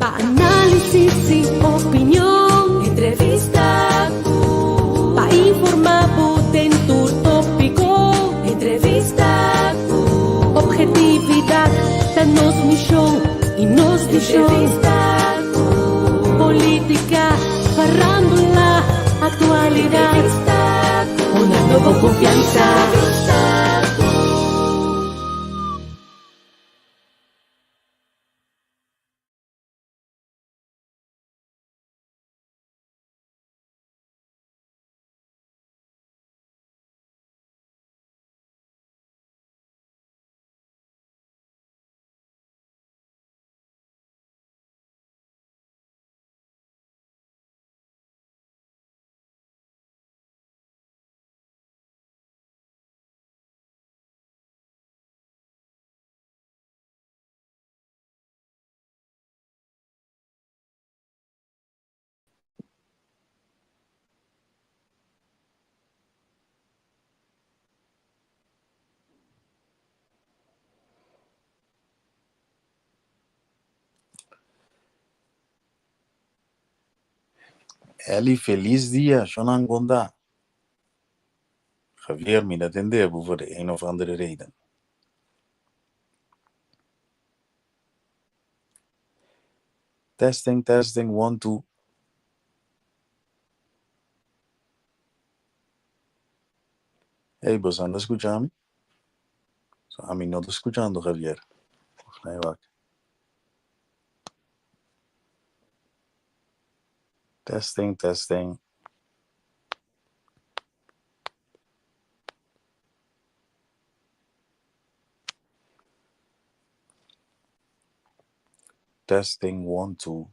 Análisis y opinión, entrevista, pa informar tu tópico, entrevista, objetividad, danos mi show y nos entrevista, política, farándula, actualidad, una nueva confianza. Eli, feliz dia, Shonan Gonda. Javier, me atender voor de een of andere reden. Testing, 1, 2. Hey, vos andas escuchando? A mí no te escuchando, Javier. Ahí va. Testing. Testing, 1, 2.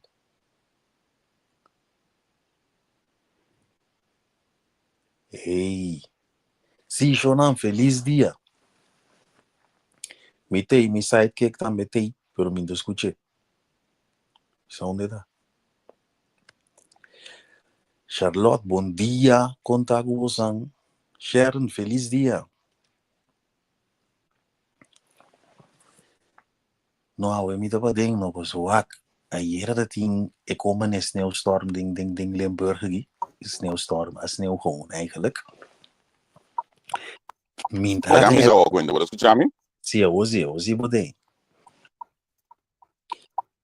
Hey. Sí, Shonan, feliz dia. Mi sidekick também tem, pero me não escutei. Onde está? Charlotte, bom dia. Conta com você. Sharon, feliz dia. Nou, we moeten wat dingen nog zo hak. Hier dat ding, ik kom een sneeuwstorm, ding, Limburg, sneeuwstorm, een sneeuw gewoon eigenlijk. Minta mi zo quindi vuoi ascoltarmi? Sì, così potei.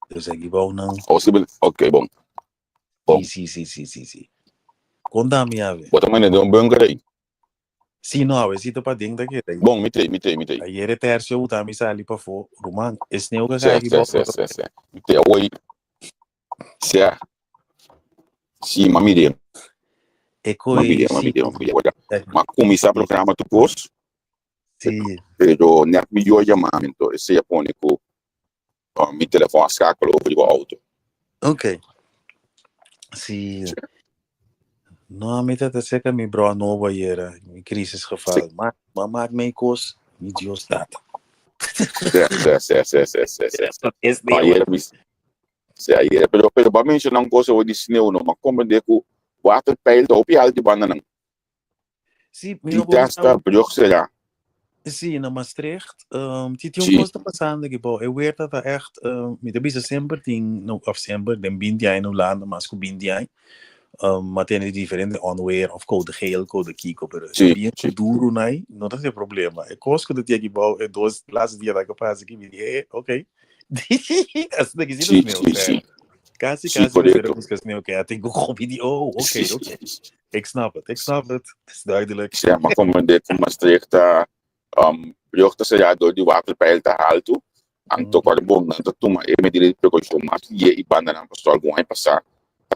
Dus ik wou nou. Ok, bom. Sì. Contami ave. Wat me ne do un buon grei. Sì, no, we zitten pa ding dat je. Bom, mi te. Hier het tercio uta mi sali pa fo. Roman, is sneeuw ga ik Sì. Mi te oi. Sì, ma mi dia. Ma come sa programma tu post? Sì. Pero net miglior chiamamento e se Japone con mi telefono a scacolo per il auto. Ok. Sì. No, mi te zeker mi bro nova hier, mi crisisgeval. Maar maak mee koos, niet jos dat. Sì, però ba mensen non cosa vuoi di sneeuw no, ma come deco waterpeil op je al die banden. Sì, die testa Bruxelles. Sì, in Maastricht. Dit jong kost passando gebouw. Ik weet dat echt met de beetje semper ding, no of semper, den bindiai no landen, maar sco bindiai. Maar ten differente onweer of code geel, code kiek op de Sì. duro nai, non dat is problema. Ik kost dat die gebouw en dos laatste dia dat ik pas ik wie oké. As de gezien Sì. Casi we buscar sneeuw que tengo video. Oké. Ik snap het. Het is duidelijk. Ja, maar kom dit van Maastricht Bruxelles se ja door die waterpeil te halen toe. En toch wat de bom dat toen maar met die precaution maar je ibanda na pastor gewoon passar.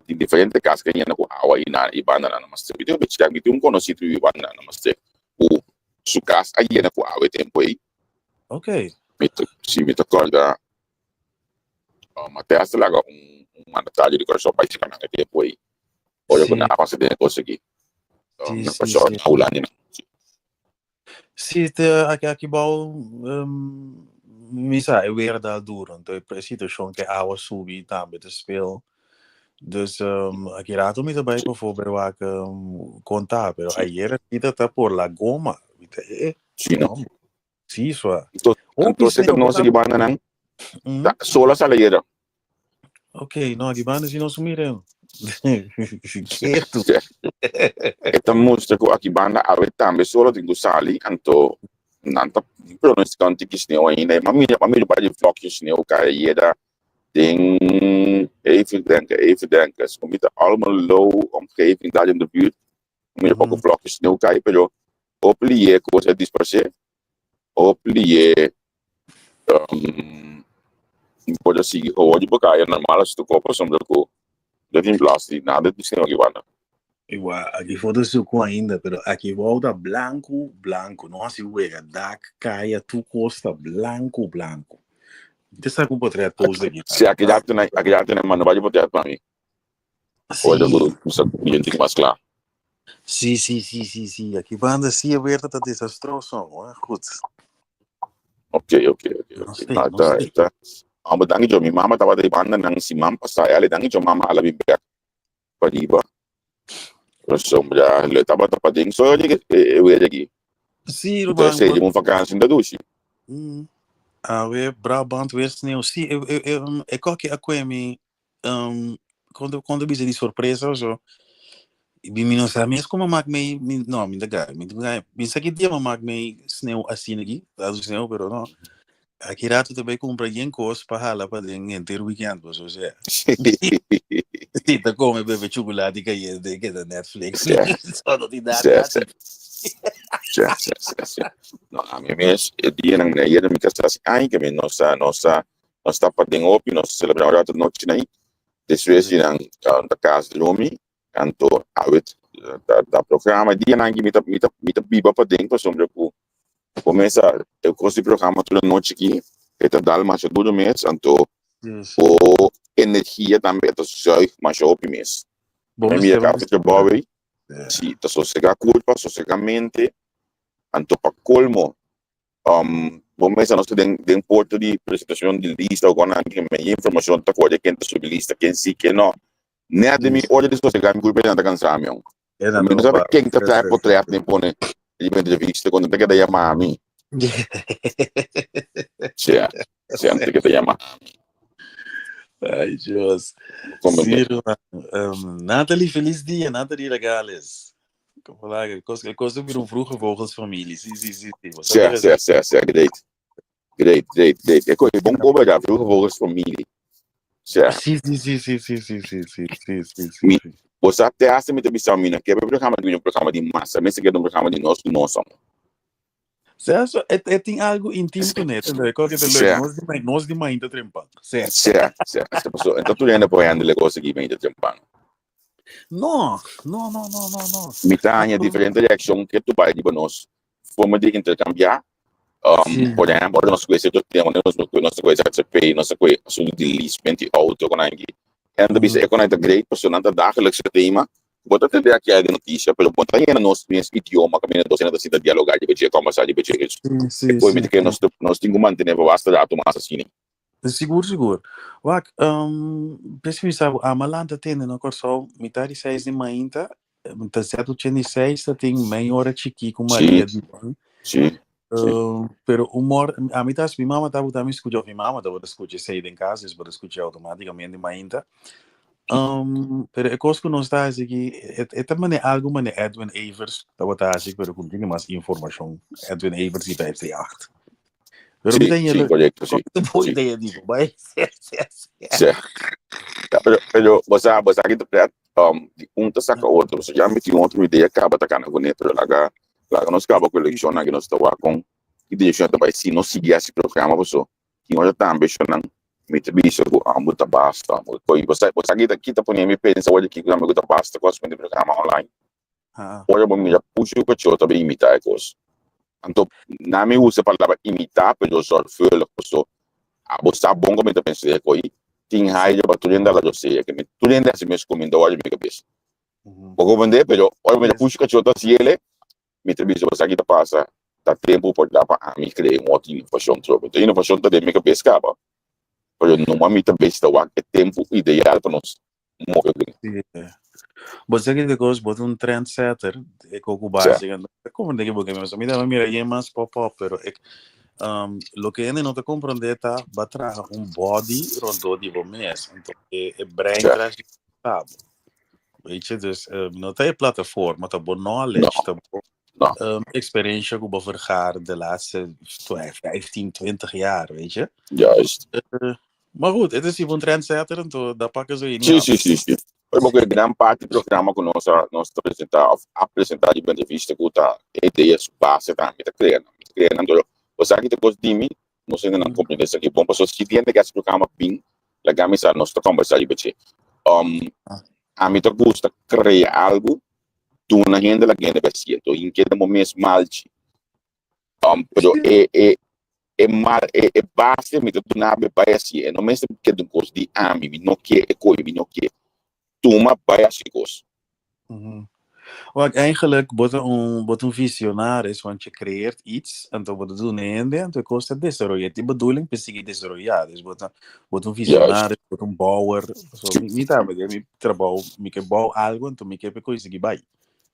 In differente casos que no agua y na ibanda na Maastricht. Video bitch que me conocido ibanda na Maastricht. O su casa aí na agua tempo aí. Ok. Me acorda até hasta lá mandatário de coração para ficar naquele tempo aí. Olha quando a fase de conseguir. Na pastor Paulani. Sim, aqui bom, misa, weer daar door, want de situatie que água subir também te speel. Dus aqui rato me também bijvoorbeeld waar ik contar, pero ayer kita tá por la goma, viste? Sim, não. Sim, só. Então você que não se banda não. Sola sala era. Ok, no, aqui banda se não sumiram. Quieto. Esta música aqui banda a ver também solo tem que sali anto nanta pero nesse canto que sneu ainda mamilha para de flock sneu cara da tem evidente como está allemaal low omgeving daar in de buurt moet je ook een vlogje sneeuw kijken pero hopelijk je cosa disperse hopelijk je pode seguir hoje porque é normal se tu copa sombra com deve plástico nada de sneeuw aqui banda Igual, aqui foda suco ainda, pero aqui volta blanco, blanco. Não assim, uega, da caia, tu costa blanco, blanco. Você sabe como poderia pose aqui? se aqui já tem mano vai botar para mim olha Sim, o gente mais claro sim. Aqui banda sim aberta tá desastroso, não é? Goed. ok Não tá sei. tá amo dangi jo mi mama tava de banda nang si mam passa ela dangi jo mama ala bibek padiba sombra le tava tapading so eu ia aqui Sim, então sei de uma vacância da duche we Brabant, weer sneeuw. Sim, eu qualquer coisa me, quando eu de surpresa ou so, me não sabe mesmo como maak me, não, me dá, me sabe que dia maak me sneeuw assim aqui, tá do sneeuw, pero não. Aqui rato também compra em coisa para hala para dentro inteiro weekend, ou seja, sim, tá como bebe chocolate que é da Netflix, só não te dá assim. no a mim mesmo dia nang na ia me casa assim ai que me nossa pading opi nossa celebrar a noite nai depois nang da casa de homem canto awet da programa dia nang mita biba pading para sombra ku começa eu gosto programa toda noite aqui eta dal mas tudo mês anto o energia também tá só mais opi mês Bom, me mira café de bobe si tá sossega culpa sossega mente anto pa colmo bom mês nós tem porto de apresentação de lista ou quando alguém me informação tá coisa quem tá sobre lista quem sim quem não nada de mim olha de sossega me culpa não tá cansado meu Era não meu sabe bar. quem tá trai por trás nem pone de entrevista quando tá que chamar a mim se antes que te chama Ai, Deus. como Ciro, Nathalie, feliz dia, Nathalie Regales. Como lá, eu costumo vir vroege vogelsfamilie. Sim. Você tá great é coisa bom como já viu vogels família certo Sim. você até acha me também samina que é um programa de massa mas que é um programa de nós Certo? Tem algo íntimo com neto, né? Qual que é o leuk? Nós de mãe da trempa. Certo? essa pessoa então tu ainda apoiando o negócio aqui bem de tempão Não. me tá em diferente reação que tu vai de nós forma de intercambiar por exemplo nós conhecemos o tema nós conhecemos a CP nós conhecemos de listing de auto com aqui ainda bisa é com a great pessoa não dagelijks tema bota até aqui a notícia pelo ponto aí nós mesmo idioma caminho dos ainda da dialogar de beber conversar de beber depois me que nós temos que manter basta dato mas assim Seguro. Wak, pesquisa, a malanta tem, não corso, metade 6 de manhã, tá certo, 86, tem meia hora chiqui com Maria de Pan. sim Pero humor, a mitad, minha mama estava também escutando, minha mama estava escutando sair em casa, para escutar automaticamente de manhã. Pero eu gosto que não está aqui, é também algo, mano, Edwin Evers, estava assim, pero com mais informação, Edwin Evers e 58. Pero sim, me tem ele, correto, sim. boa ideia, digo, vai, Pero você aqui interpreta tá saca outro, você já me tinha outra ideia, acaba tacando com neto, lá nós acaba com a eleição, aqui nós estamos com, e deixa eu também, se não seguir esse programa, você, que nós também, me bicho, muito basta, você aqui tá pondo me pensa, olha aqui, muito basta, com o programa online, olha, vamos já puxa o que eu também imitar a coisa. Então, não me usa a palavra imitar, mas eu só falo, você é bom como eu pensei, que tem raiva para tudo ainda lá, eu sei, que tudo ainda se mexe comigo, olha minha cabeça. Vou vender, mas olha, me puxa que eu tô se ele, me entrevista, você aqui tá passa, tá tempo para dar para mim criar outra inovação, então inovação tá dentro da minha cabeça, cara. Mas não me também está é tempo ideal para nós mover. Você que depois bota trendsetter, é com o básico, como é que você me dá, mira, é mais pop-up, pero lo que ainda não te compreende tá vai trazer body rondou de mês então é brain Ja. traz sabe weet je dus não tem plataforma tá bom No. knowledge tá bom No. experiência que eu vou vergar de laatste 15, 20 jaar weet je Juist. maar goed het is hier een trendsetter então daar pakken ze je niet Sim, af sim, sim, sim. Porque grande parte do programa que nós apresentar de entrevista com a ideias base também tá criando você aqui depois de mim não sei não compreender isso aqui bom pessoal se tem que esse programa bem la camisa nós tá conversar aí bem a mim tá gosta criar algo tu na gente la gente vai ser então em que momento mal pero é mal é base me tu na vai assim não mesmo que do coisa de mim não que é coi não que toma bij als Want eigenlijk wordt een visionaris, want je creëert iets en dan wordt het doen en dan kost het desarrollar. Die bedoeling is je desarrollar. Dus wordt een visionaris, wordt een bouwer. So, niet aan me, ik bouw algo en toen ik heb coisa que bij.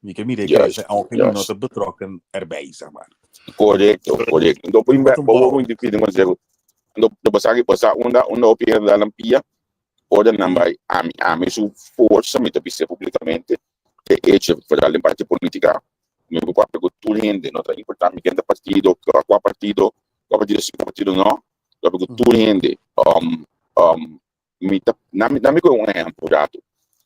Ik heb niet dat ook niet betrokken erbij, zeg maar. Correcto. Então, por indivíduo, mas eu do passar uma opinião da lampia, pode não vai a mim sua força, me tapisse publicamente, que é para a parte política, me preocupa com tudo gente, não é importante, quem partido, qual partido não, porque tudo gente, me com exemplo, rato,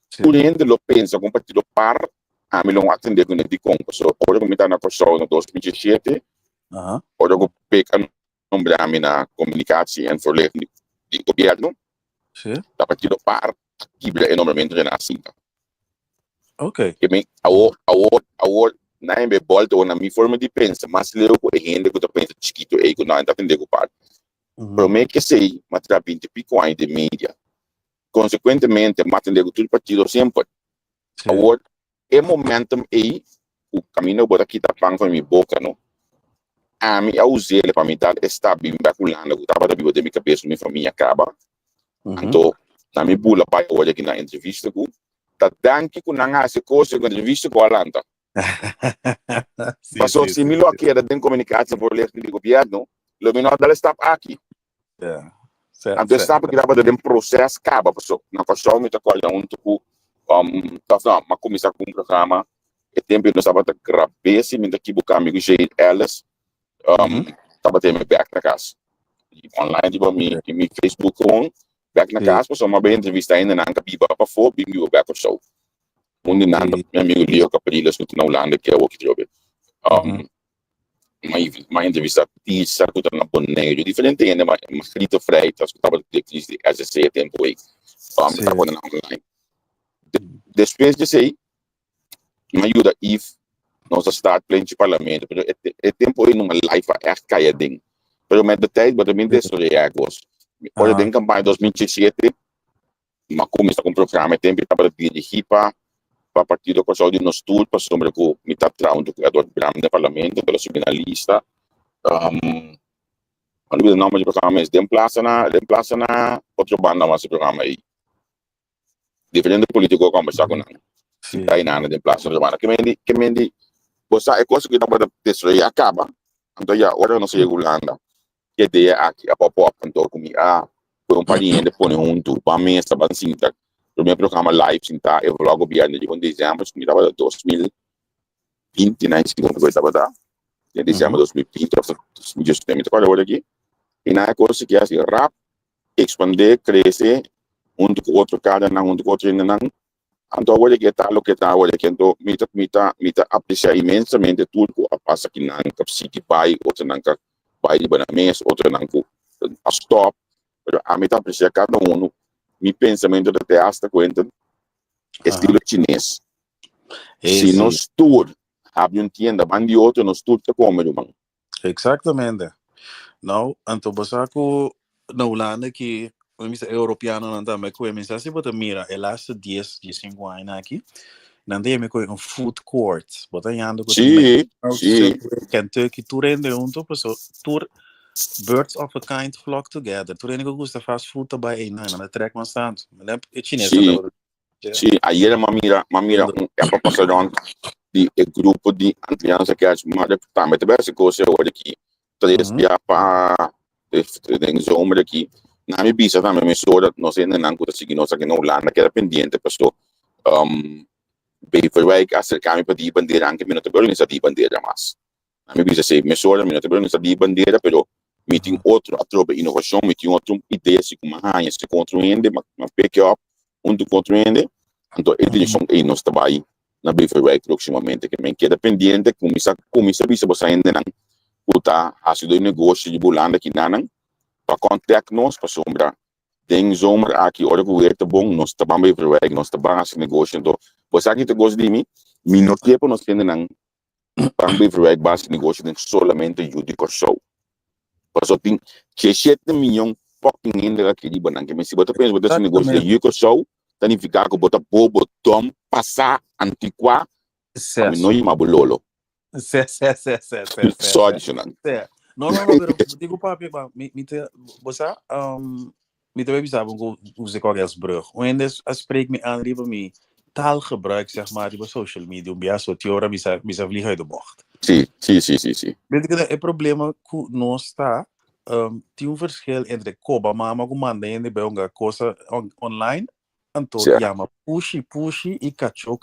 tudo gente lo pensa com partido par, a mim não atende com ele com, so, ora como está na Constituição no 2017, ora como peca nome a mim na comunicação e verleging do governo, da partido par, que é enormemente renascida. Ok. Que me agora na minha volta ou na minha forma de pensar, mas eu com a gente que pensa chiquito e que não entende o par. Para mim que sei, mas tra 20 pico anos de mídia. Consequentemente, mas entender tudo partido sempre. Agora é momento aí o caminho bota aqui tá pang para minha boca, não? A mim eu usei para me dar esta bimba culando, que tava da biba de minha cabeça, minha família acaba. Então, na minha bula pai olha aqui na entrevista com tá danke com nanga se coisa com entrevista com a Alanta. Passou se milo aqui era de comunicação por ler do governo, lo menor dela está aqui. Então está porque dava de processo acaba, pessoal. Na questão me tá colhendo um pouco tá uma comissão com um programa e tempo nós estava da gravar me daqui buscar amigo Jay Ellis tava tendo back na casa. Online tipo me Facebook com back na casa, pessoal, uma bem entrevista ainda na Ancabiba para fora, bem meu back show. Onde nada, meu amigo Leo Capriles que na Holanda que é o que joga. Uma entrevista pizza que tá na Boneiro, diferente ainda, mas Rita Freitas que tava de crise de SC tempo aí. Tava na online. Depois de sei, me ajuda if nós está pleno parlamento, pero é tempo aí numa live é caidinho. Pero met de tijd wat er minder was. Olha, em campanha 2017, uma comissão com programa tempo para dirigir para partido com saúde no estudo para sobre o mitad round do criador do programa do parlamento, pela subinalista. O nome do programa é reemplaça na outro banda mais programa aí. Diferente político conversar com nós. Tá aí na reemplaça do banda. Que me você é coisa que dá para destruir acaba. Então já ora não se regulando. Que ideia aqui a pop então comigo por paninho põe junto para mesa para cinta o meu programa live cinta eu logo governo de dezembro que estava 2020 né segundo coisa estava em dezembro 2020 justamente agora aqui e na coisa que assim rap expandir crescer com outro cara não com outro não então olha que tá olha que então mita apreciar imensamente tudo que passa aqui na capacity pai outro não vai de banamês, outro não a stop, a mim aprecia cada me pensamento de teatro conta estilo chinês. Se nós tour abre tienda, bandi outro nós tour te come irmão. Exatamente. Não, então você na Holanda que o europeano não também com mas se você mira, é lá 10, 15 anos aqui. Não tem um food court. Botem ando com Kentucky tour rende junto, pessoal. Tour birds of a kind flock together. Tour rende que gosta fast food também, não trek mais tanto. Me lembro é chinês. Sim, aí mira para passar de grupo de criança que as mas também essa coisa olha aqui. 3 dias para em zomer aqui. Na minha visa também me soura, não sei nem quando seguir nós aqui na Holanda, que era pendente, pessoal. Beverwijk acercar-me para die bandeira, anche minuto per organizzare die bandeira, mas. Na minha visa sei, me soura, minuto per organizzare die bandeira, però mi tem outro, a tropa inovação, mi tem outra ideia, se como a se construindo, mas pick up, onde construindo, então ele são aí nós trabalhamos na Beverwijk proximamente, que me queda pendente, começa visa você ainda não, puta, a sido um negócio de Holanda aqui não, para contact nós, para sombra, tem zomer aqui, hora que o é bom, nós trabalhamos Beverwijk, nós trabalhamos esse negócio, então, você aqui te gosta de mim, no tempo nós ainda não, para Beverwijk, base negócio, tem solamente judico show. Paso tem que 7 milhões fucking ainda aqui de banana, mas se você pensa, você esse negócio de judico show, significa que você bobo, tom, passar, antiquar, não é mabulolo. Só adicionando. Não, pero digo papi, você me te avisava que você qualquer brug. Wanneer spreekt me aan liever me taalgebruik, zeg maar, die op social media, om ja, zo theorie, bisa vliegen uit de bocht. Sim. Weet je, het probleem que nós está, tem verschil entre koba mama que manda ainda bem uma coisa online, então chama pushi e cacho.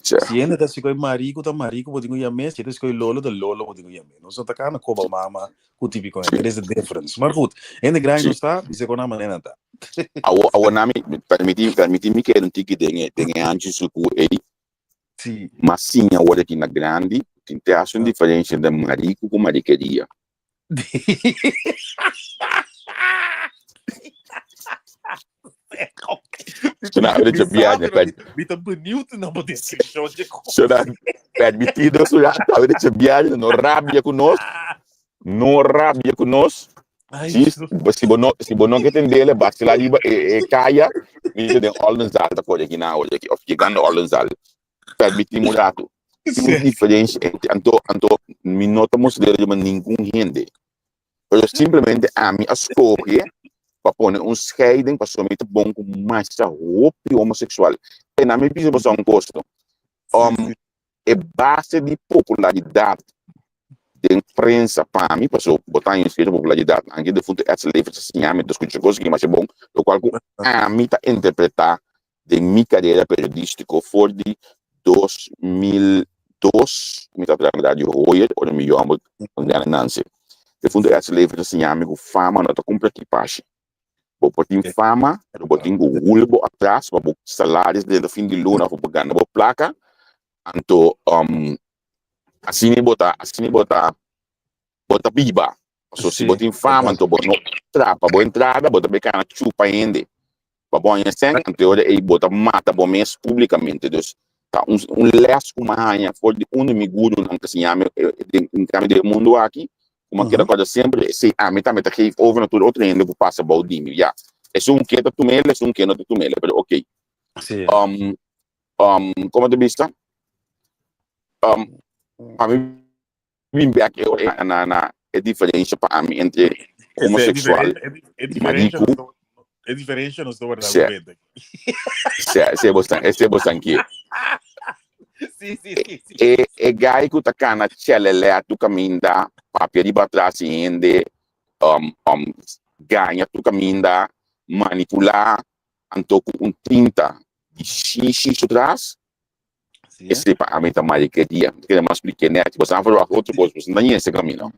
Se ainda tá se coi marico, vou dizer ya mes, se tá se coi lolo, vou dizer ya mes. Nós tá cá na koba mama, que típico, there is a difference. Mas goed, ainda grande não está, diz que na maneira tá. Awo nami permitir me que não tique dengue antes suku aí. Sim. Mas sim, agora aqui na grande, tem uma diferença de marico com mariqueria. Senão, eu viagem, me tá bonito na descrição de coisa. Senão, permitido, senão, eu viagem, não rabia conosco. Se você não entender, basta lá liba e caia, me tem Oldenzaal da coisa aqui na hora aqui, of chegando Oldenzaal. Permitir mudar tudo. Tem diferença entre anto me notamos dele de nenhum gente. Eu simplesmente a mim escolhi para pôr scheiding para somente bom com mais roupa homossexual. E na minha visão é gosto. É base de popularidade de imprensa para mim, para botar em esquerda popularidade, aqui de fundo essa livre assim, a mim discutir coisas que mais é bom, o qual a mim tá interpretar de minha carreira periodística for de 2002, me tá falando da Royer ou me chamo André Nancy. De fundo essa livre assim, a mim com fama não tá compra equipagem. Vou botar fama, vou botar o atrás, vou botar salários dentro do fim de luna, vou ganhar uma placa, então assim botar biba. Se botar fama, então botar trapa, boa entrada, botar becana chupa ainda. Para bom em sangue, então aí botar mata bom mês publicamente. Então tá less uma rainha for de miguro não assim em caminho do mundo aqui. Uma que coisa sempre se a meta que over tudo outro ainda que passa baldinho, já. É que tá tumela, que não tá tumela, mas ok. Sim. Como tu viste? Para mim, back é diferença para mim entre homossexual e marico. É diferente, não estou guardando bem. É bastante. Sim. E gai que tá cana chelele tu caminda papel de batrás ainda ganha tu caminda manipular anto com tinta de xixi atrás. Esse para a mim tá mais que dia, que é mais pequeno, tipo, você vai falar outra coisa, você não é esse caminho.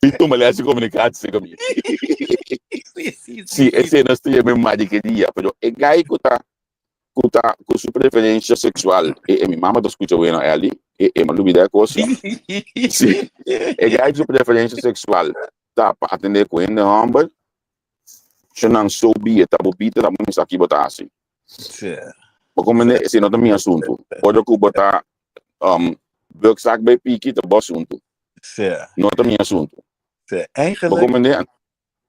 E tu me se comunicar esse caminho. Sim, esse não é mesmo mais que dia, mas é gai que tá com sua preferência sexual, e minha mamãe tá escutando ali, e uma dúvida coisa. Sim, é gai com sua preferência sexual, tá para atender com ele, homem. Se não soube, tá bobita, tá muito aqui botar assim. Mas como esse não é meu assunto, pode que botar werkzaak bij pique, tá bom assunto. Não é meu assunto.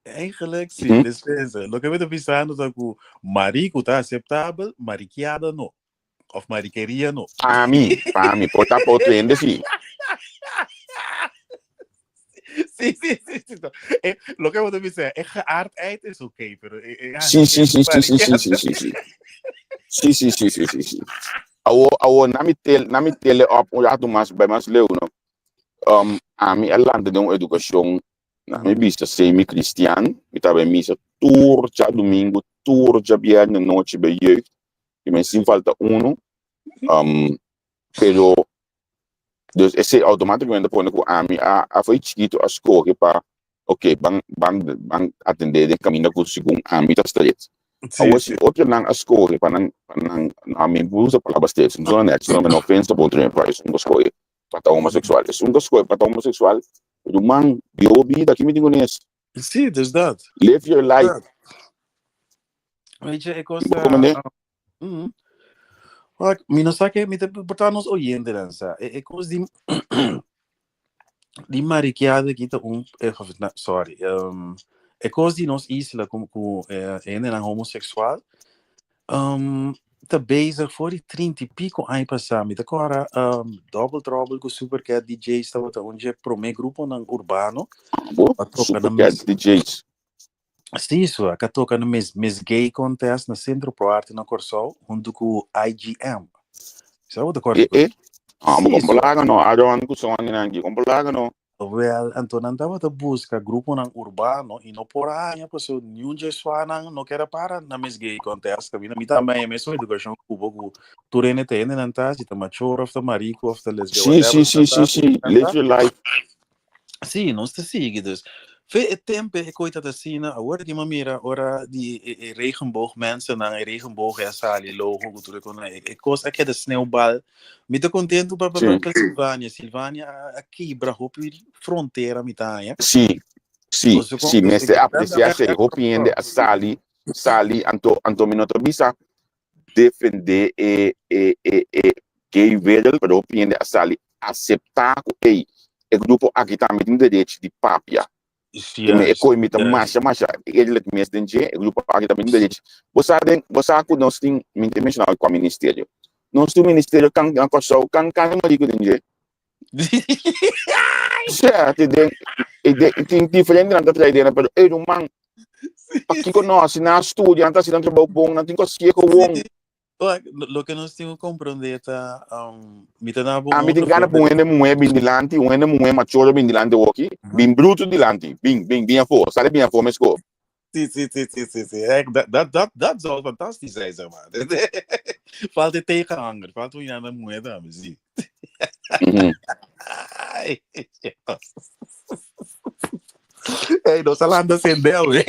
Eigenlijk sim, despesa. Lo que eu estou pensando é que marico está aceitável, mariqueada não. Of mariqueria não. Para mim, pode estar por trend sim. Sim. Lo que eu estou pensando é que a arte é ok, pero Sim. Awo nami tele op o ato mas by mas leu no. Ami alante de uma educação na minha vista semi-cristiana, e também missa tour já domingo, tour já viernes, noite bem jeugd, e me sim falta uno, pero dus esse automaticamente põe que a foi chiquito a escolha para ok, bang atender de caminho com segundo ami tá straight. Sim. Outro não a escolha para não a mim usa palavra straight, não é, não é ofensa para outro país, não escolha para homossexual, é um escolha para homossexual, o man bio vida que me digo nisso. Sim, dus dat. Live your life. Weet je, ik was Recomendé. mi no sabe mi te portar nos oyentes dan sa. Ik was die mariquiada que tá sorry. Ik was die nos isla com een homoseksual. Tá bezig voor die 30 pico ai passar. Mi te cora double trouble com supercat DJ estava tá onde prome grupo nang urbano. Supercat DJs. Sim, isso, a toca no Miss Gay Contest no Centro Pro Arte na Corsol, junto com o IGM. Sabe o da Corsol? Compolaga no, aron ko sa kanina ngi compolaga no. Well, Antônio andava a busca grupo nang urbano e não por aí, pessoa nenhum de sua não quer para na Miss Gay Contest, que mi também é mesmo educação cubo tu rene te ene nanta, se tá mature of the marico of the lesbian. Sim. Live your life. Sim, não está seguidos. Veel tempo ik ooit dat zien, hoor die mamira, ora die regenboog mensen na regenboog ja sali logo natuurlijk ik koos ik heb de sneeuwbal, met de contento para Silvânia aqui brahop fronteira mitaia. Sim, mas se apreciar se hopiende a sali anto minuto bisa defender gay wereld, pero hopiende a sali aceitar que o grupo aqui também tem direito de papia. Me coimita masha ele que me estende o grupo aqui também tem direito. Você que nós tem mencionado com o ministério. Nós do ministério kan marico dinge. Certo, tem diferente na traidera, pero é man aqui com nós na estúdio, anta se não trabalho bom, não tem coisa que bom. Lo que nós temos que compreender tá mita na bom. Me tem cara bom ene moe bindilante, ene moe macho bindilante aqui, bem bruto dilante, bem a for, sabe bem a for mesco. Sim. Dat zou fantastisch zijn, zeg maar. Valt het tegenhanger, valt hoe je aan de moeda, zie. Hey, no salanda sendeu, hè?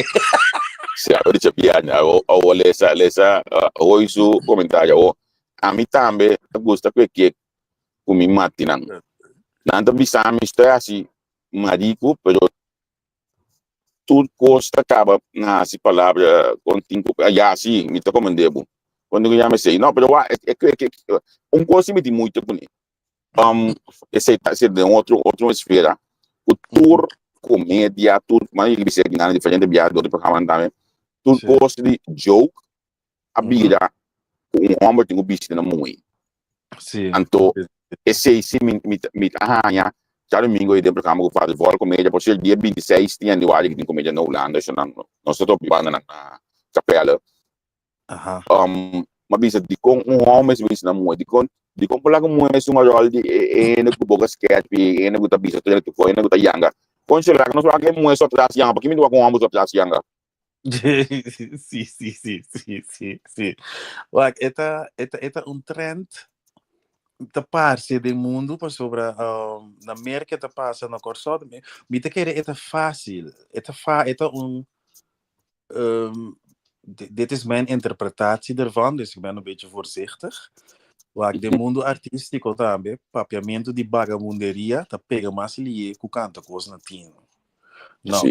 Se abre chapiana, o lesa, o isu comentário, a mim também gosta que comi matinang. Nanta bisa mistura assim, marico, pero tudo costa acaba na se palavra continho já sim me toca mandebo quando eu já me sei não pero é que coisa me tem muito bonito esse de outro esfera o tour comédia tudo mas ele se ganha diferente viado do programa também tudo coisa de joke a vida homem tem o bicho na mãe sim então esse me arranha já domingo ele programa que faz vol comédia por ser dia 26 tinha de hoje que tem comédia na Holanda isso não nós estamos vivendo na capela mas bisa de com homem se na moeda de com pela como é uma rol de no que boga sketch e no que bisa tu foi no que yanga com se lá nós aqui moeda só traz yanga porque me do com homem só traz yanga sim like eta trend te parte do mundo para sobre na América te passa na Corsol me te querer é fácil dit is mijn interpretatie ervan dus ik ben een beetje voorzichtig like de mundo artístico também papiamento de vagabunderia te pega mais ali com canta coisa na tina não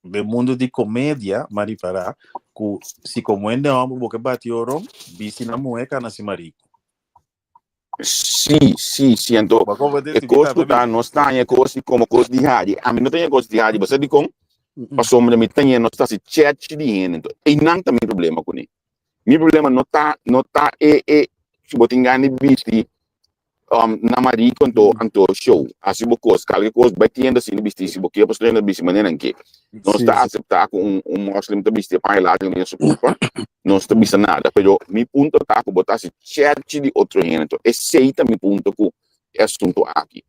de mundo de comédia maripara com se como é homem boca batiorom bisi na moeca na marico. Sì, então é coisa que tá nós tá é coisa como coisa de rádio a mim não tem coisa de rádio você de com passou me tem nós tá se chat de então e não tem problema com ele meu problema não tá se botar engane bisti na Marie anto show. Assim, bocos, calque coisa, vai tendo assim, bisti, porque eu posso na bisti maneira que não está aceitar com muslim da bisti para lá de minha culpa, não está bisa nada, pero mi punto tá com botar se church de outro gênero, aceita mi punto com assunto aqui.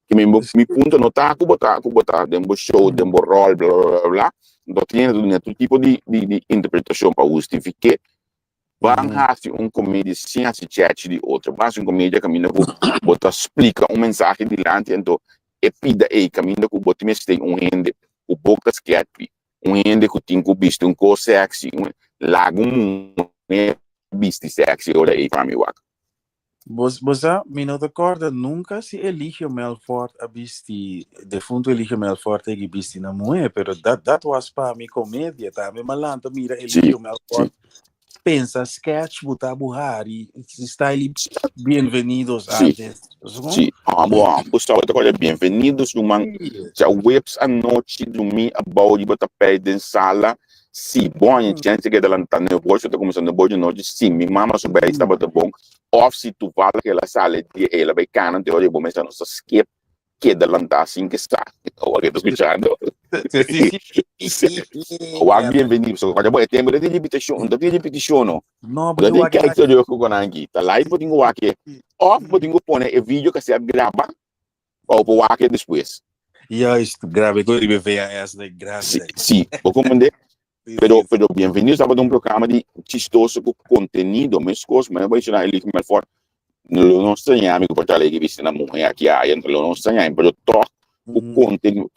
Que mi punto não tá com botar dembo show, dembo rol, blá blá blá, não tem todo tipo de interpretação para justificar. Bang hace comédia sem esse chat de outro, mas comédia caminha com bota explica mensagem dilante então e pida caminha com bota me tem rende o boca sketch rende que tem com visto co sexy lago visto sexy ora para mim wak. Você me não recorda nunca se Eligio Melfort a visti defunto Eligio Melfort que visti na mulher, pero that was para mi comédia, tá? Me malanta mira Eligio Melfort. Pensa, sketch, botar Buhari, está ali, bem-vindos antes. Sim, bom, pessoal, agora bem-vindos, já webs a noite do me about de botar pé de sala, sim, bom, a gente que é lá no bolso, está começando no bolso de noite, sim, minha mama souber está botando bom, off se tu fala que ela sala de ela vai cana, de hoje vou começar nossa skip, que da lanta assim que está, agora estou escutando. Bem-vindo, so quando eu tenho de repetição, não, porque eu quero que eu conheça aqui, tá lá e vou tenho aqui, off vou tenho pôr o vídeo que se grava, ou vou aqui depois. Isto grave, eu iria ver essa de grave. Sim, vou compreender. Pero bem-vindos a um programa de chistoso com conteúdo, mas coisa, mas eu vou ensinar ele como é forte. Não estranha, amigo, por tal que viste na mulher aqui, aí não estranha, pero toque o conteúdo,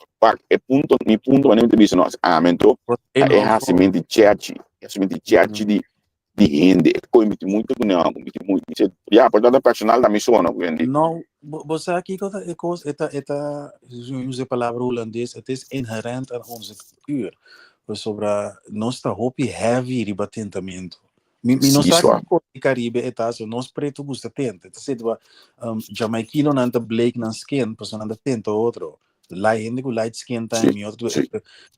é ponto, mi ponto, mas não te disse, nós, amento, é racimento de chat de rende, coisa muito, não, muito, já, por toda personal da missão, não, não, você aqui, esta, use a palavra holandês, é inherente a nossa cultura, sobre nossa roupa heavy ribatentamento. Mi non sa che Caribe è tasso, non spreto gusta tente. Se tu Jamaicano non ta Blake non skin, persona non tento otro. La gente con light skin time otro.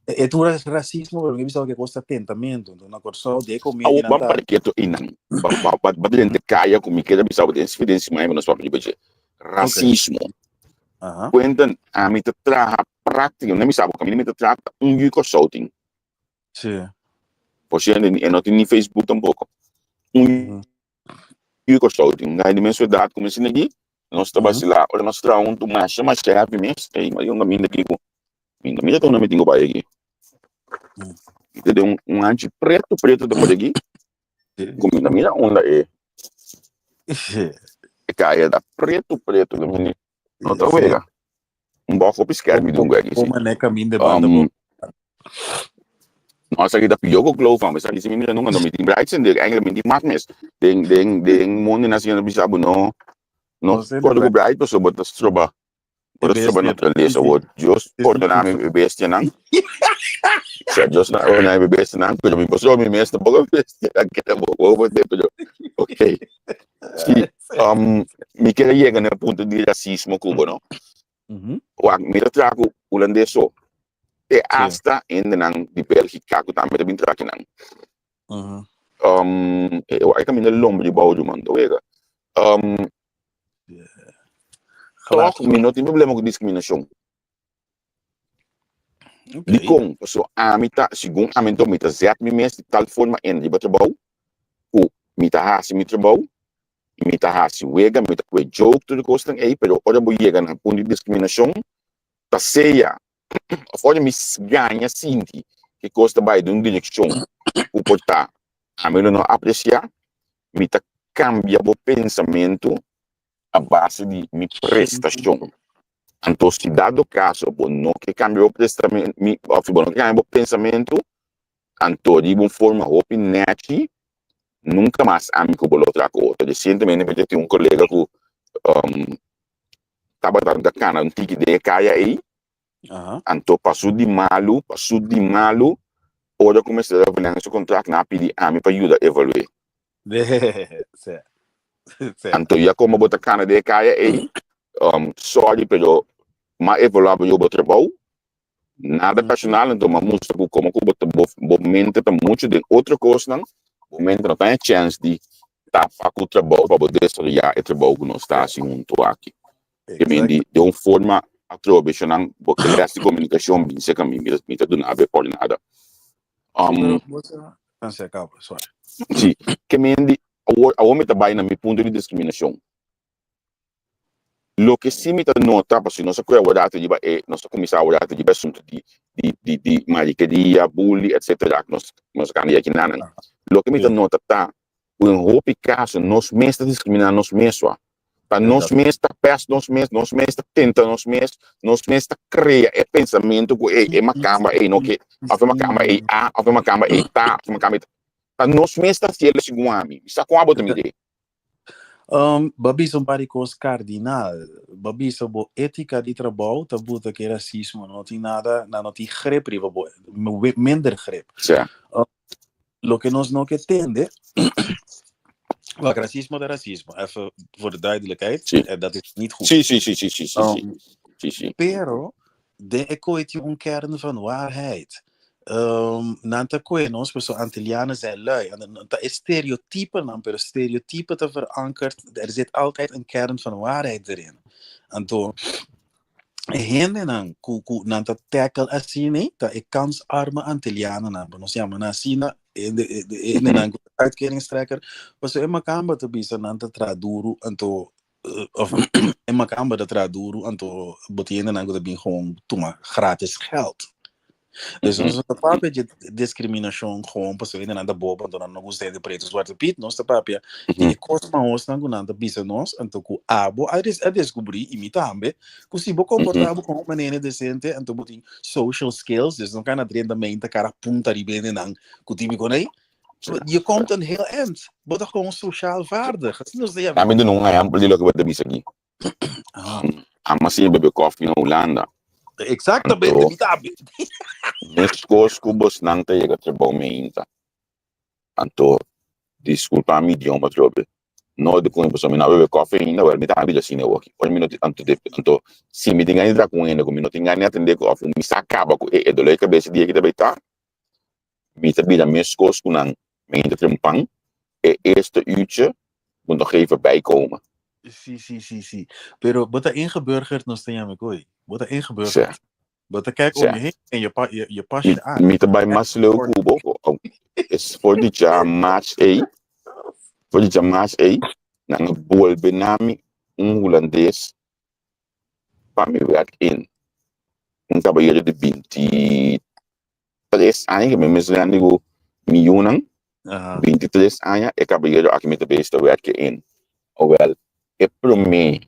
E tu racismo perché visto che costa tentamento, una corso de comida. Ba perché to inan. Ba dente kaya come che bisa de evidenza mai non so per racismo. Quando a mi tra pratica, non mi sa come mi tra un yuko shouting. Sì. Poi e non in Facebook tampoco. Yuko shouting, ngai di mensualidade come se neghi. Nós trabalhamos lá, olha, nós trabalhamos um mais chave mesmo, mas eu não me aqui com, minha tô não me tenho para aqui. Então anti preto depois aqui, como na minha onda é caia da preto da minha, não tá vendo? Pouco piscar me dunga aqui. Como é caminho de banda. Nossa, aqui da pioco glow van, mas ali se menina não me tem bright and eigenlijk die maakt mes, den monde nacional bisabo no pode go bright so but das troba. Pode troba não treleza o just pode na me bestia não. Se just na me bestia não, porque me passou me mestre pouco bestia, que é pouco tempo. OK. Sim, me queria chegar no ponto de racismo cubano. O me trago holandês so. E hasta in di Belgica que também tem traque não. Eu acho que me lombo de baú de mando, vega. Toch, me não tem problema com discriminação. De com, pessoa, a mita, segundo a mento, mita zet me mes de tal forma em de trabalho, o mita hasi mi trabalho, e mita hasi vega, mita que joke tudo costa aí, pero ora vou chegar na ponto de discriminação, tá ceia. Olha, me ganha sinti que costa vai de uma direção o portar a mim não apreciar me tá cambia o pensamento a base de minha prestação então se dado caso bom não que cambia o prestamento me bom que cambia o pensamento então de uma forma opinete nunca mais amigo por outra coisa recentemente eu tinha colega que estava dando cana um tique de caia aí. Anto passou de malo, ora comecei a avaliar esse contrato na pedir a mim para ajudar a evaluar. Anto já como botar cana de caia aí, sorry, pero mas evaluar o meu trabalho, nada personal, então mas mostra como botar mente para muito de outra coisa não, momento não tem chance de tá facu trabalho para poder desarrollar o trabalho que nós está junto aqui. Que de uma forma através não porque o resto de comunicação bem se caminha me tá do nada por nada. Você acaba, sorry. Sim, que a homem trabalha na meu ponto de discriminação. Lo que sim me tá nota, porque nós coisa o data de nós começar o data de assunto de mariqueria, bullying, etc. Nós ganha aqui na. Lo que me tá nota tá um roupa caso nós mesmos discriminar nós mesmos. Tá nós mesmos tá perto nós mesmos tá tenta nós mesmos tá cria pensamento que é uma cama não que a uma cama a uma cama tá uma cama tá nós mesmos tá se ele segundo a mim. Está com a bota me de. Babi são paricos cardinal. Babi são ética de trabalho, tá buta que racismo não tem nada, não tem grip, minder grip. Lo que nós não que entende, racismo é racismo. Even voor de duidelijkheid, dat is niet goed. Sim. Pero, de ecoite kern van waarheid. Nanta koe ons persoon Antillianen zijn lui. En dat is stereotypen, pero stereotypen te verankerd. Er zit altijd een kern van waarheid erin. En toen henden nanta tackle asine, dat ik kansarme Antillianen hebben. Ons ja, maar na sina in de uitkeringstrekker. Was zo in mijn kamer te bieden nanta traduru en toen of in mijn kamer dat traduru en toen botiende dan dat ben gewoon toen gratis geld. Dus nós tá papel de discriminação com pessoas ainda boba, então não gostei de preto zwarte piet, nós tá papel de cosma nós não nada bisa nós, então com abo a descobrir imitambe, que se bo comportava com uma maneira decente, então botin social skills, dus não kan na treinamento cara punta de benen não, que tibi com aí. Je komt een heel eind, maar toch gewoon sociaal vaardig. Kami doon nga yan, pwede lang ba bisa aqui. Ang masin bebe coffee na Holanda. Exactamente, imitabe. Nescos cubos nang tayo katrabaho meinta. Anto, disculpa mi idioma trobe. No de kung paso mina bebe coffee ainda, well mi tabi la sine waki. Or minuti anto si mi tingani dra kung ene, kung minuti ngani atende ko afu mi sakaba ko dole ka besi dia kita beta. Mi tabi la mescos kunang meinta trimpang. Eerste uurtje moet nog even bijkomen. Zie. Pero wat er ingeburgerd nog steeds aan me Wat er ingeburgerd. Wat er kijk om je heen en je pas je aan. Niet bij Maslow Kubo. Is voor dit jaar match A. Voor dit jaar match A. Na een boel benami een Hollandees. Waar me werk in. Een cabaretier de 23 anos. Me mesmo digo miljoenen. 23 anos. Ik cabaretier aqui met de beste werken in. Wel. É para mim,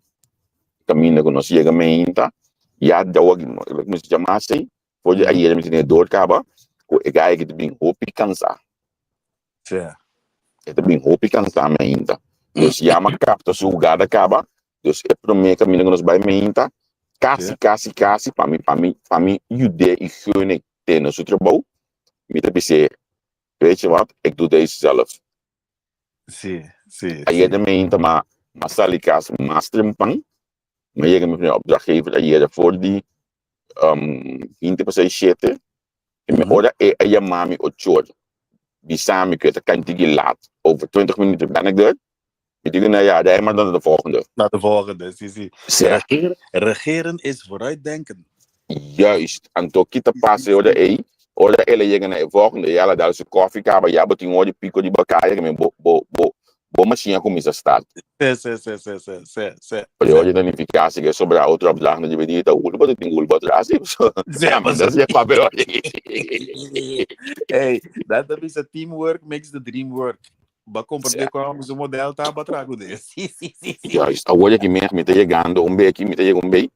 caminho que nós chegamos ainda, já da hora que nós chamamos assim, pode aí ele me tem dor acaba, o gai que tem roupa cansar. Certo. É também roupa cansar ainda. Então se chama capta sugada acaba, então é para mim caminho que nós vai ainda, casi para mim, jude e gunne ter no seu trabalho, me te pensei, weet je wat, ik doe deze zelf. Sim. Aí é também ainda mas ali caso masterpang, mas chega me opdrachtgever dat je voor die 20% en me ora je mami ochor. Bisa me kunt kan die laat over 20 minuten ben ik er. Ik denk nou ja, daar maar dan de volgende. Naar de volgende, zie. Regeren is vooruitdenken. Juist, en toch kita passe ora ele chega na volgende, ja, daar is een koffiekamer, ja, beting hoor die pico die bakaya met bo machine começa a estar. Sim. Hoje não fica que sobre a outra opção de pedir o gulbo tem gulbo atrás. Mas é papel. Hey, dat is a teamwork makes the dream work. Ba compreender qual é o modelo tá batrago desse. Sim. Já está hoje que me está chegando aqui, me está chegando bem.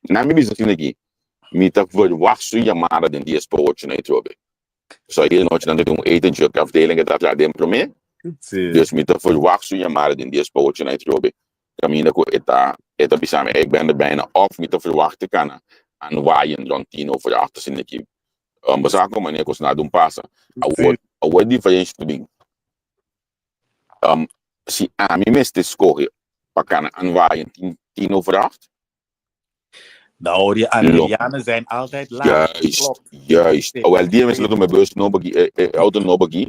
Na minha visão aqui, me está verwacht chamada de dias para hoje na Trobe. Só ele não tinha um etentje que afdeling dat daar dentro me. Dus met de verwachte jammer in deze pootje naar Trobe. Camina ko eta bisame ik ben er bijna of met de verwachte kana aan waaien rond 10 over 8 in de team. Basako manier ko na doen passa. Award diferentie te ding. Si a mi meste score pakana aan waaien 10 over 8. Nou, die Antillianen zijn altijd laag. Juist. Wel die mensen dat met bus nobody auto nobody.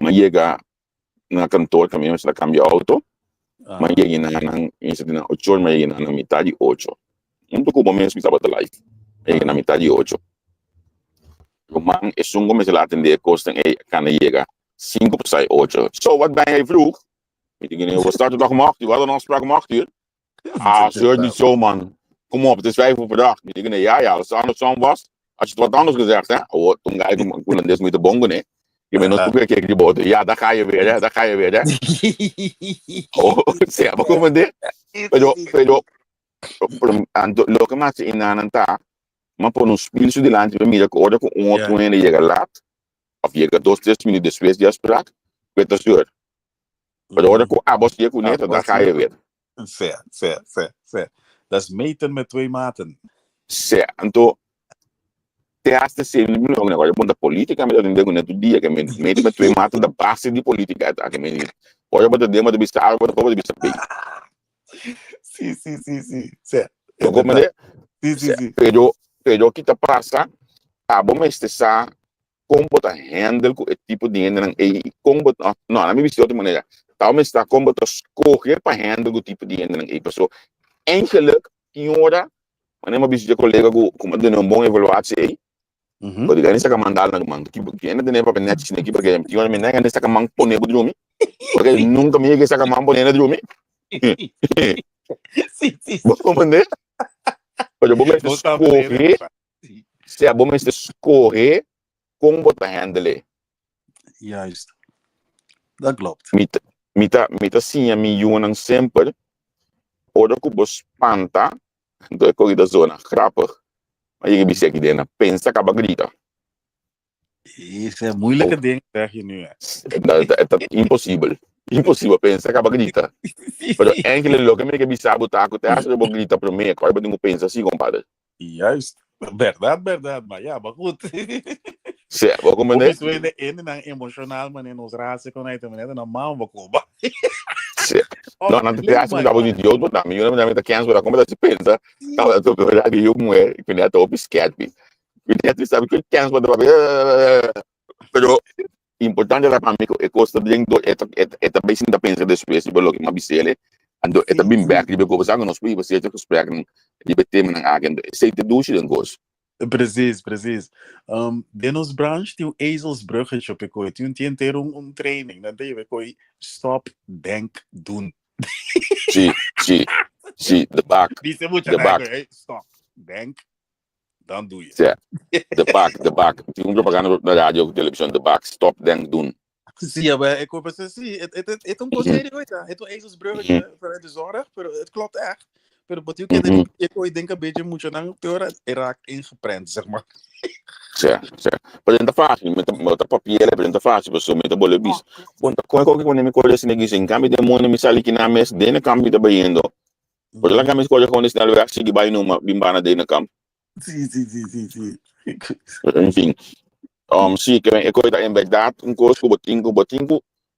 mas chega na cantor também, mas na cambia auto, Ah, mas chega na 8 horas, mas chega na metade 8. Um pouco bom mesmo, estava da live. Chega na metade 8. O man is um começar a atender kosten kan chega 5 para 6, 8. So, wat ben jij vroeg? Weet ik niet, we starten toch om 8 uur, we hadden een afspraak om 8 uur. Ah, zeur niet zo, man. Kom op, het is 5 uur per dag. Weet ik niet, ja, als het andersom was, als je het wat anders gezegd, hè? Oh, toen ga ik met dit moeten bongen, hè? Je bent nog weer kijken die boten. Ja, daar ga je weer, hè? Daar ga je weer, hè? Oh, zeg, maar kom maar dit. Pero, lo que más in aan ta, maar por un spilso di lanci per mira ora con un otro en llega lat, of llega 2-3 minuten después de afspraak, weet dat zuur. Maar ora con abos je kon net, daar ga je weer. Fair. Dat is meten met 2 maten. Sim, então, te hace ser um negócio de ponta política, mas eu não digo nem todo dia que me mete met 2 maten da base de política, tá? Que me olha para dentro de vista água, para de vista bem. Sim. Certo. Como é? Sim. Pero que te passa, bom mas está como botar handle com esse tipo de dinheiro e como botar, não, na minha visão de outra maneira, talvez está como botar escolher para handle com o tipo de dinheiro e pessoa, eigenlijk, senhora, mas uma visão de colega como de uma boa evaluação aí, porque ganha essa mandar na mão, que ainda tem para net aqui porque senhora me nega nessa mão poner o drume, porque nunca me nega essa mão poner o drume. Sim. Vou compreender? Pero bom mas escolher, se é bom mas escolher como botar handle. Juist. Dat klopt. Mita sim miljoenen sempre. Ora que você espanta, então é corrida zona grappig. Maar je hebt gezegd dat pensa que a grita. Isso é moeilijke ding, zeg je nu. Dat is impossível. Impossível pensar que a grita. Pero eigenlijk lo que me que bisa botar que acha que grita para mim, agora eu pensa assim, compadre. Juist. Verdade, maar ja, maar goed. Sim, vou compreender. Isso é não emocional, mas nos raça com aí também é normal, vou cobrar. Sim. Não te acha que dá bonito de outro, não. Eu não me dá canso para como você pensa. Tá, tô verdade eu mulher, que nem a top scat. Que nem sabe que canso para pero importante é para mim que custa bem do é bem sim da pensa depois de lo que me bisele. Ando é bem back de conversar com nós para você ter gesprek de betem na agenda. Sei te douche dan goes. Precies. De nos branche tem o ezelsbruggetje op ik ooit. Toen ter training. Dan deed ik ooit stop, denk, doen. Zie, de bak. Die ze moet je de bak. hey, stop, denk, dan doe je. Ja, de bak. Die propaganda op de radio, op televisie, de bak, stop, denk, doen. Zie, maar ik hoop het zie. Het is een concept ooit. Het is een ezelsbruggetje vanuit de zorg, maar het klopt echt. Pero wat ik ooit denk een beetje moet je dan raakt ingeprent, zeg maar. Ja. Maar het is fácil, met de papier, het is fácil, zo met de bolebis. Want kon ik me coisa assim que sem cambio de mono me sali que na mes de cambio de baiendo. Por la cambio coisa com esse lugar sigue vai numa bimbana de na campo. Sim. Enfim. Sim, que é coisa em verdade, coisa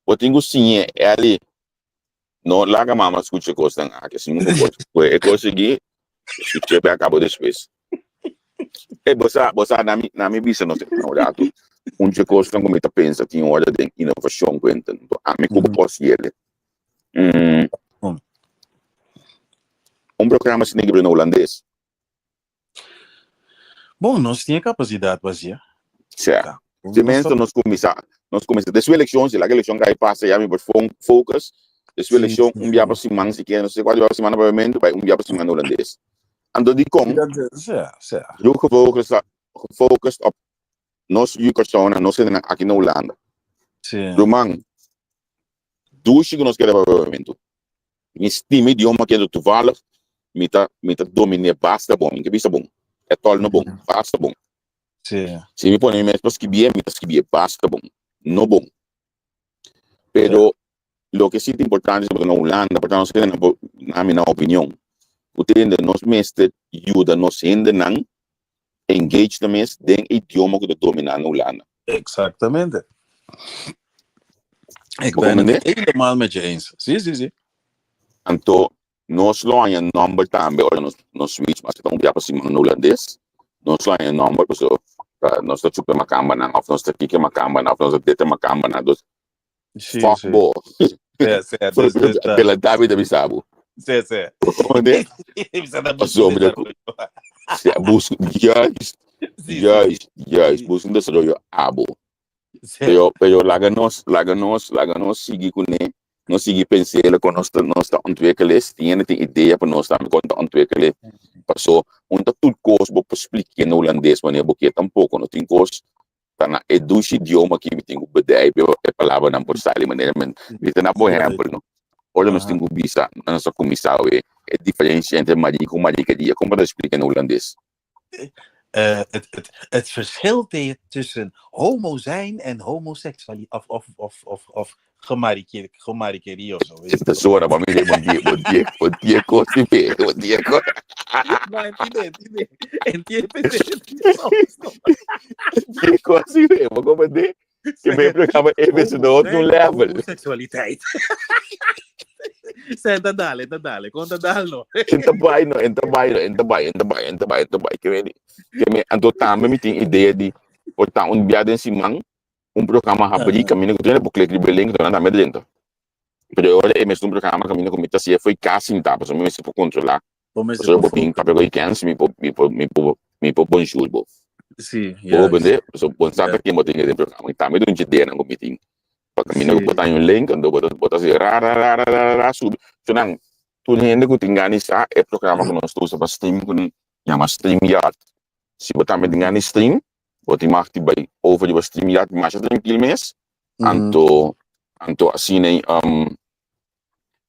botingo sim é ali. No larga mama escuta coisa que assim não pode. É conseguir escutar para acabou depois. Você na minha visão não tem nada. Coisa como está pensa tem hora de inovação quanto a mim como posso ele. Programa assim negro no holandês. Bom, nós tínhamos capacidade vazia. Certo. De menos nós começamos das eleições, a eleição que aí passa já me por focus. Das eleição dia para semana se quer, não sei qual dia para semana provavelmente vai dia para semana holandês. Ando de com. Certo. Eu gefocust op nós e persona, nós aqui na Holanda. Sim. Roman, duas que nós queremos provavelmente. Estime idioma que é toevallig met het dominee basta bom, que vista bom. É tol no bom, basta bom. Sim. Se me põe mais para escrever, basta bom, no bom. Pero lo que sí es importante es na Holanda, portanto, na minha opinião, o tende nos mestre ajuda nos ainda não engage na mes den idioma que domina na Holanda. Exatamente. Ik ben het helemaal met je eens. Zie. Então, nós lá em number também, olha, nós switch, mas então já para cima no holandês, nós lá em number, pessoal, nós estamos super macamba na, nós estamos aqui que macamba na, nós estamos macamba na, Sim, sim. Fuckboy. Pela David da Bisabo. Sim, sim. Onde? Isso é da Sobre desarrollo. busca, Sim, sim. busca um desarrollo abo. Sim. Pero laga nos seguir com ele, nós seguir pensando que nós está ontwikkelen, tem ideia para nós estar ontwikkelen. Passou, onde tudo coisa vou explicar no holandês, mas porque tampouco não tem coisa, tá na educação idioma que tem o bedrijf, é palavra não por sair maneira, mas isso não é bom exemplo, não. Olha, nós temos visa, nossa comissão é diferente entre marico e maricaria, como para explicar no holandês? Het verschil tussen homo zijn en homoseksualiteit of gemarikeerd of zo. Weet je Esta hora para mim é bom dia, coisa bem, bom dia, coisa. Maar entiende. Que coisa bem, vou compreender. Que meu programa é esse do outro level. Homoseksualiteit. Senta dale, conta dalo. Enta bai, que me anto também me tem ideia de botar biada em cima, programa rapidinho, caminho que tu não pode clicar no link, tu não tá dentro. Pero agora é mesmo programa caminho que me tá se foi casi tá, para me se por controlar. Mas eu vou pin para pegar icans, me bonjour bo. Sim, Bo bende, so bon sabe que mo tem que programa, tá me dando ideia no meeting. Para caminho que botar um link, ando botar se sub. Senang tu gente que tinggal ni sa é programa que nós estamos para stream com chama StreamYard. Se botar me tinggal ni stream, botar mais que vai over de StreamYard mais tranquilo mês. Anto assim nem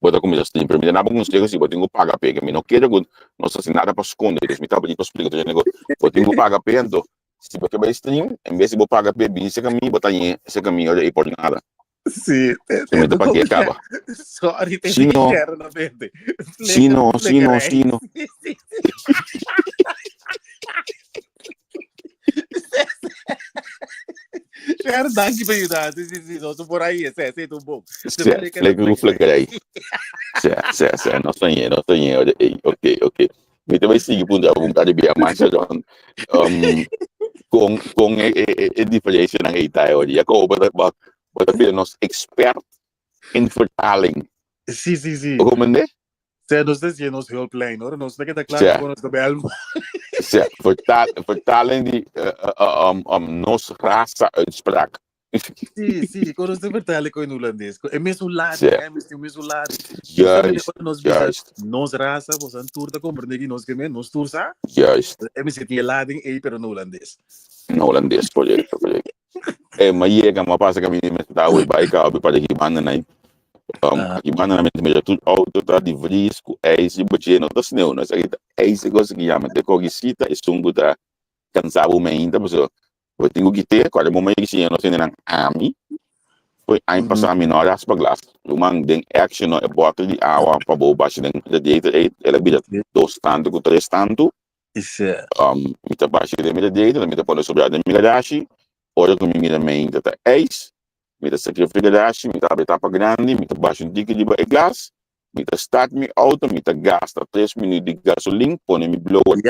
botar como já stream, para mim não vamos chegar se botar pagar pega, me não quero que nós assim nada para esconder, me tá pedindo para explicar tu nego, botar pagar pega, então se botar vai stream, em vez de botar pagar pega, esse caminho botar esse caminho olha aí por nada. Sim, me para que acaba. Sorry, tem que quero na mente. Sino. Quero dar aqui para ajudar. Sim, não por aí, é tão bom. Flegarei. Não sonhei, ok. Me também sigo por um bocado de bia mais com a diferença na Itália hoje. Ako bota nós expert in vertaling. Sim. Como é? Nós temos hulplijn, hoor. Nós não é claro com nós da Belmo. Vertaling die nos raça uitspraak. Sim, quando você vertalen com o holandês. É mesmo lado, é mesmo lado. Juist. Nós raça, você turta compreender que nós queremos, nós tursa. Juist. É mesmo que lading aí, pero no holandês. No holandês, projeto. Mas chega, mas passa que a minha está hoje vai cá, para que banda né. Aqui banda na mente tudo auto tá de vrisco, esse boche não tá senão, nós aqui esse coisa que chama de cogisita, é sungo tá cansado ainda, pessoal. Eu tenho que ter, quando o momento que nós temos ami, foi aí passar a menor as baglas. O man den action no é bota de água para boa baixo da direita, ela vira dois tanto com três tanto. Isso. Me tá baixo da direita, me tá pondo sobre a minha dashi, olha com minha mente tá eis. Me tá sacrificar dashi, me tá etapa grande, me tá baixo um tique de gás, me tá start me auto, me tá gasta 3 minutos de gasolina, põe me blower.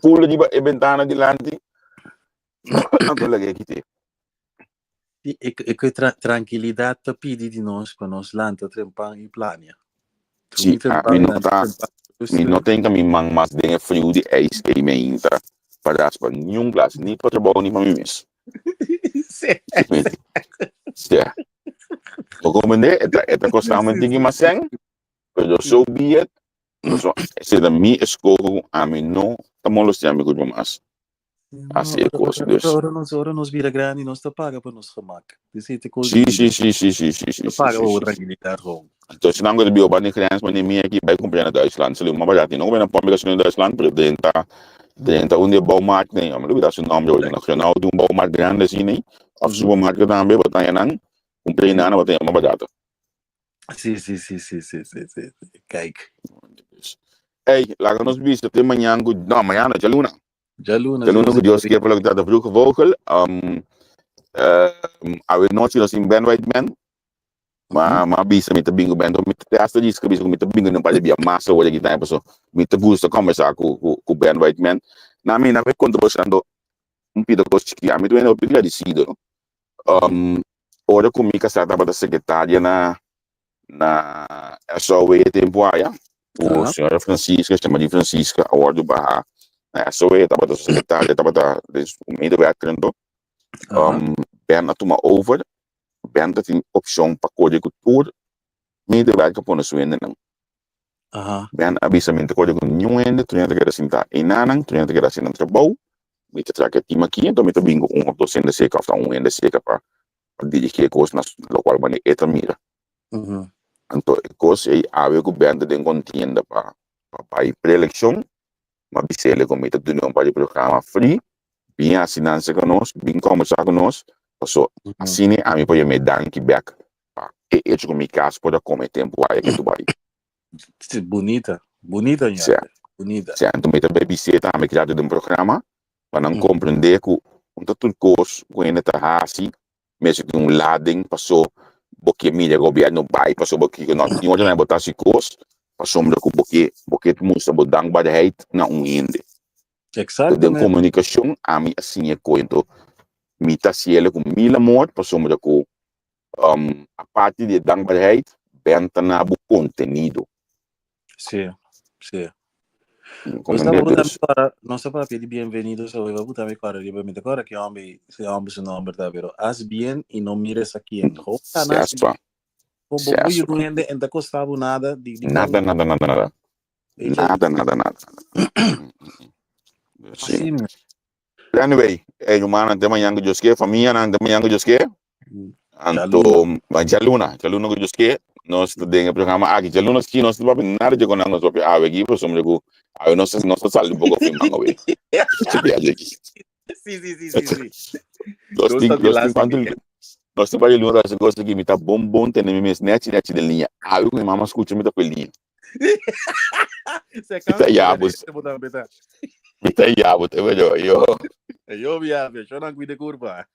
Pula de ventana de lante. E tranquilidade te pedi de nós para nós lanta trempar e plania. Sim, me não tem que me mang mais de frio de eis que me entra para as para nenhum glas, nem para trabalhar nem para mim mesmo. Sim. O como é constante que mais sem, eu sou biet, se da minha escola a mim não estamos los amigos mais. Assim é coisa dus. Ora nos vira grande e nós te paga para nos gemak. Sim. Paga o tranquilidade gewoon. Então, se não gosta de biobar nem criança, mas nem minha aqui vai comprar na Duitsland. Se ele não vai dar, não vai na publicação em Duitsland, pero dentro onde é Baumarkt, nem, mas não dá seu nome hoje nacional de Baumarkt grande assim, nem. A supermarket também, botar aí não, comprei nada, botar aí uma barata. Sim. Kijk. Ei, lá que nós vimos até amanhã, não, amanhã não, já luna. Jaluna que Deus quer falar que está vroege vogel. Awit nooit zien als in Ben White Man. Maar bisa met de bingo band. Met de eerste disco bisa met de bingo não pode via massa ou de tempo so. Met de gusto conversar com Ben White Man. Na minha vez conversando um pouco com que a mim também não precisa decidir. ora comigo sa da secretária na SOE temporária. O senhora Francisca, chama de Francisca, a ordem barra na SOE, estava da secretária, estava da o meio do veterano. Berna toma over, Berna tem opção para código tour, meio do veterano para não não. Berna avisamento código nenhum ainda, tu ainda quer sentar em nanang, tu ainda quer sentar trabalho, me te traga time aqui, então me te bingo ou dois ainda seca, ou ainda seca para dirigir coisas na local bani eta mira. Então, coisa aí a ver que o Berna tem contienda para ir pré-eleição, mas bisele como me te dando para o programa free. Bem assinança conosco, bem conversar conosco, passou assim a mim pode me dar que back, e com meu caso pode comer tempo aí que tu vai. Bonita, bonita já. Bonita. Então me também visita a me criar de programa para não compreender que tudo coisa que ainda tá assim, mesmo que lading passou porque mídia governo vai passou porque não tinha onde não botar esse coisa, passou porque tu musta bodang badait na inde. Exatamente. De comunicação, a mim assim é coisa. Me tá se ele com mil amor, passou com a parte de dankbaarheid, benta na o conteúdo. Sim, sim. Nós estamos pedir bem-vindos, eu vou botar agora, eu vou meter agora que homem seu nome tá vendo. As bem e não mires aqui em roupa. Certo. Como eu não ainda custava nada de nada. Nada. Sim. Anyway, humana de manhã que Joske, família de manhã que Joske. Anto, Jaluna que Joske, nós temos programa aqui, Jaluna que nós não vamos nada de quando nós vamos a aqui, por somos de aí nós saímos um pouco filmando aí. Sim. Nós temos ali um gosto que me tá bom, tem mesmo net de linha. Ah, eu com mamãe escuta me tá com linha. Você cansa? Me tá yabo, te vejo eu. Eu viajo, eu não cuido curva.